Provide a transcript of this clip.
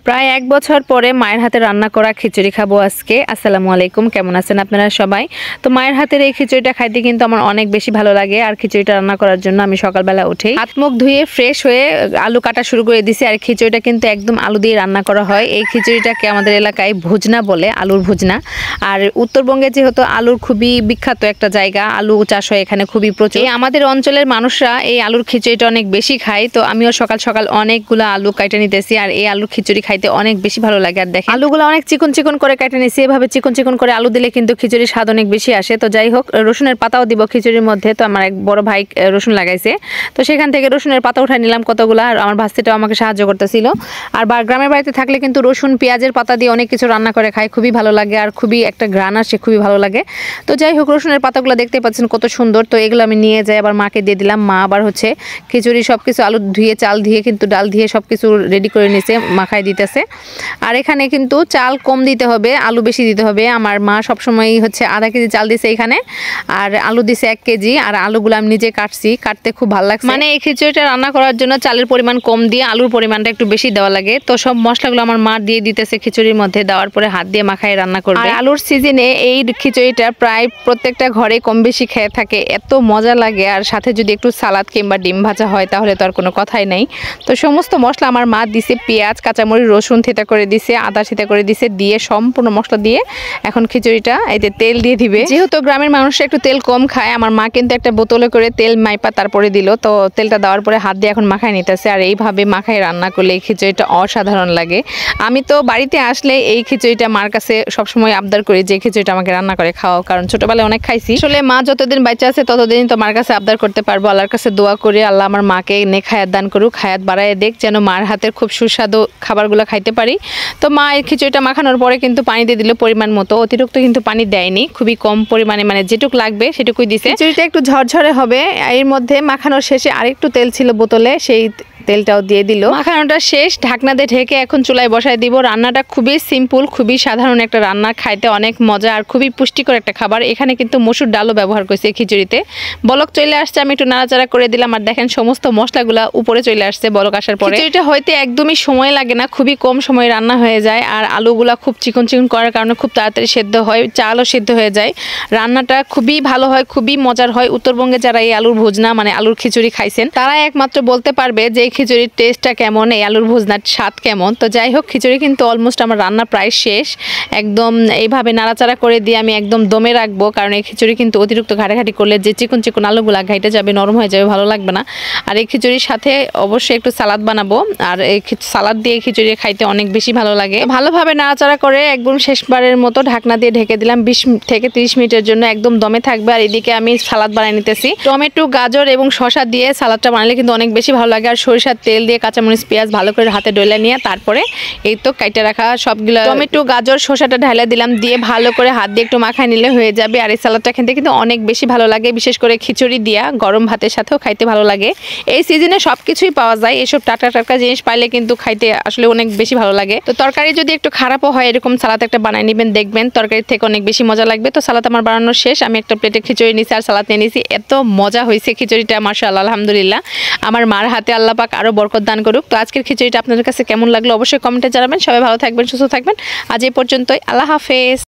প্রায় ১ বছর পরে মায়ের হাতে রান্না করা খিচুড়ি খাবো আজকে। আসসালামু আলাইকুম, কেমন আছেন আপনারা সবাই? তো মায়ের হাতের এই খিচুড়িটা খাইতে কিন্তু আমার অনেক বেশি ভালো লাগে। আর খিচুড়িটা রান্না করার জন্য আমি সকালবেলা উঠেই হাত মুখ ধুয়ে ফ্রেশ হয়ে আলু কাটা শুরু করে দিছি। আর খিচুড়িটা কিন্তু একদম আলু দিয়ে রান্না করা হয়। এই খিচুড়িটাকে আমাদের এলাকায় ভুজনা বলে, আলুর ভুজনা। আর উত্তরবঙ্গে যেহেতু আলুর খুবই বিখ্যাত একটা জায়গা, আলু চাষ হয় এখানে খুবই প্রচুর। আমাদের অঞ্চলের মানুষরা এই আলুর খিচুড়িটা অনেক বেশি খায়। তো আমিও সকাল সকাল অনেকগুলো আলু কাটে নিতেছি। আর এই আলুর খিচুড়ি খাইতে অনেক বেশি ভালো লাগে। আর দেখেন আলুগুলো অনেক চিকন চিকন করে কেটে নিছি। এভাবে চিকন চিকন করে আলু দিলে কিন্তু খিচুড়ির স্বাদ অনেক বেশি আসে। তো যাই হোক, রসুনের পাতাও দিব খিচুড়ির মধ্যে। তো আমার এক বড় ভাই রসুন লাগাইছে, তো সেখান থেকে রসুনের পাতা উঠাই নিলাম কতগুলো। আর আমার ভাস্তিটাও আমাকে সাহায্য করতেছিল। আর গ্রামের বাড়িতে থাকলে কিন্তু রসুন পেঁয়াজের পাতা দিয়ে অনেক কিছু রান্না করে খায়, খুবই ভালো লাগে। আর খুবই একটা ঘ্রাণ আসে, খুবই ভালো লাগে। তো যাই হোক, রসুনের পাতাগুলো দেখতে পাচ্ছেন কত সুন্দর। তো এগুলো আমি নিয়ে যাই আবার মাকে দিয়ে দিলাম। মা আবার হচ্ছে খিচুড়ি সবকিছু আলু ধুয়ে চাল ধুয়ে কিন্তু ডাল দিয়ে সবকিছু রেডি করে নিছে, মাখাই দিতেছে। আর এখানে কিন্তু চাল কম দিতে হবে, আলু বেশি দিতে হবে। আমার মা সবসময় হচ্ছে আধা কেজি চাল দিছে এখানে, আর আলু দিছে 1 কেজি। আর আলুগুলো আমি নিজে কাটছি, কাটতে খুব ভালো লাগছে। মানে এই খিচুড়িটা রান্না করার জন্য চালের পরিমাণ কম দিয়ে আলুর পরিমাণটা একটু বেশি দেওয়া লাগে। তো সব মশলাগুলো আমার মা দিয়ে দিতেছে খিচুড়ির মধ্যে, দেওয়ার পরে হাত দিয়ে মাখায় রান্না করবে। আর আলুর সিজনে এই খিচুড়িটা প্রায় প্রত্যেকটা ঘরে কম বেশি খেয়ে থাকে, এত মজা লাগে। আর সাথে যদি একটু সালাদ কিংবা ডিম ভাজা হয় তাহলে তো আর কোনো কথাই নাই। তো সমস্ত মশলা আমার মা দিছে, পেঁয়াজ কাঁচামরিচ রসুন থেতা করে দিছে, আদা থেতা করে দিছে, দিয়ে সম্পূর্ণ মশলা দিয়ে এখন খিচুড়িটা এতে তেল দিয়ে দিবে। যেহেতু গ্রামের মানুষরা একটু তেল কম খায়, আমার মা কিন্তু একটা বোতলে করে তেল মাইপা তারপরে দিল। তো তেলটা দেওয়ার পরে হাত দিয়ে এখন মাখায় নিতেছে। আর এইভাবে মাখায় রান্না করলে এই খিচুড়িটা অসাধারণ লাগে। আমি তো বাড়িতে আসলে এই খিচুড়িটা মার কাছে সবসময় আবদার করি যে খিচুড়িটা আমাকে রান্না করে খাওয়াও, কারণ ছোটবেলায় অনেক খাইছি। আসলে মা যতদিন বাচ্চা আছে ততদিন তো মার কাছে আবদার করতে পারবো। আল্লাহর কাছে দোয়া করি আল্লাহ আমার মাকে নেক-হায়াত দান করুক, হায়াত বাড়ায় দেখ, যেন মার হাতের খুব সুস্বাদু খাবারগুলো খাইতে পারি। তো মা এই খিচুড়িটা মাখানোর পরে কিন্তু পানি দিয়ে দিল পরিমাণ মতো, অতিরিক্ত কিন্তু পানি দেয়নি, খুবই কম পরিমাণে, মানে যেটুকু লাগবে সেটুকুই দিছে। খিচুড়িটা একটু ঝরঝরে হবে। এর মধ্যে মাখানোর শেষে আরেকটু তেল ছিল বোতলে, সেই তেলটাও দিয়ে দিল। মাখানোটা শেষ, ঢাকনা দিয়ে ঢেকে এখন চুলায় বসায় দিব। রান্নাটা খুবই সিম্পল, খুবই সাধারণ একটা রান্না, খাইতে অনেক মজা আর খুবই পুষ্টিকর একটা খাবার। এখানে কিন্তু মসুর ডালও ব্যবহার করছে খিচুড়িতে। বলক চলে আসছে, আমি একটু নাড়াচাড়া করে দিলাম। আর দেখেন সমস্ত মশলাগুলা উপরে চলে আসছে বলক আসার পরে। খিচুড়িটা হইতে একদমই সময় লাগে না, খুবই কম সময়ে রান্না হয়ে যায়। আর আলুগুলা খুব চিকন চিকন করার কারণে খুব তাড়াতাড়ি সেদ্ধ হয়, চালও সেদ্ধ হয়ে যায়। রান্নাটা খুবই ভালো হয়, খুবই মজার হয়। উত্তরবঙ্গে যারা এই আলুর ভুজনা মানে আলুর খিচুড়ি খাইছেন তারা একমাত্র বলতে পারবে যে খিচুড়ির টেস্টটা কেমন, এই আলুর ভুজনার স্বাদ কেমন। তো যাই হোক, খিচুড়ি কিন্তু অলমোস্ট আমার রান্না প্রায় শেষ। একদম এইভাবে নাড়াচাড়া করে দিয়ে আমি একদম দমে রাখবো, কারণ এই খিচুড়ি কিন্তু অতিরিক্ত ঘাটাঘাটি করলে যে চিকন চিকন আলুগুলা ঘাইটে যাবে, নরম হয়ে যাবে, ভালো লাগবে না। আর এই খিচুড়ির সাথে অবশ্যই একটু সালাদ বানাবো। আর এই সালাদ দিয়ে খিচুড়ি খাইতে অনেক বেশি ভালো লাগে। ভালোভাবে নাড়াচাড়া করে একদম শেষবারের মতো ঢাকনা দিয়ে ঢেকে দিলাম 20 থেকে 30 মিনিটের জন্য, একদম দমে থাকবে। আর এদিকে আমি সালাদ বানিয়ে নিতেছি। টমেটো, গাজর এবং শসা দিয়ে সালাদটা বানালে কিন্তু অনেক বেশি ভালো লাগে। আর সরিষার তেল দিয়ে কাঁচামরিচ পেঁয়াজ ভালো করে হাতে ডলে নিয়ে তারপরে এই তো কাইটা রাখা সবগুলো টমেটো গাজর শসাটা ঢালে দিলাম, দিয়ে ভালো করে হাত দিয়ে একটু মাখায় নিলে হয়ে যাবে। আর এই সালাদটা খেতে কিন্তু অনেক বেশি ভালো লাগে, বিশেষ করে খিচুড়ি দিয়া গরম ভাতের সাথেও খাইতে ভালো লাগে। এই সিজনে সবকিছুই পাওয়া যায়, এসব টাটকা টাটকা জিনিস পাইলে কিন্তু খাইতে আসলে অনেক বেশি ভালো লাগে। তো তরকারি যদি একটু খারাপও হয়, এরকম সালাদ একটা বানিয়ে নেবেন, দেখবেন তরকারির থেকে অনেক বেশি মজা লাগবে। তো সালাদ আমার বানানোর শেষ, আমি একটা প্লেটে খিচুড়ি নিছি আর সালাদ নিয়ে নিছি। এত মজা হয়েছে খিচুড়িটা, মাশাআল্লাহ, আলহামদুলিল্লাহ। আমার মার হাতে আল্লাহ পাক আরো বরকত দান করুক। তো আজকের খিচুড়িটা আপনাদের কাছে কেমন লাগলো অবশ্যই কমেন্টে জানাবেন। সবাই ভালো থাকবেন, সুস্থ থাকবেন। আজ এই পর্যন্তই, আল্লাহ হাফেজ।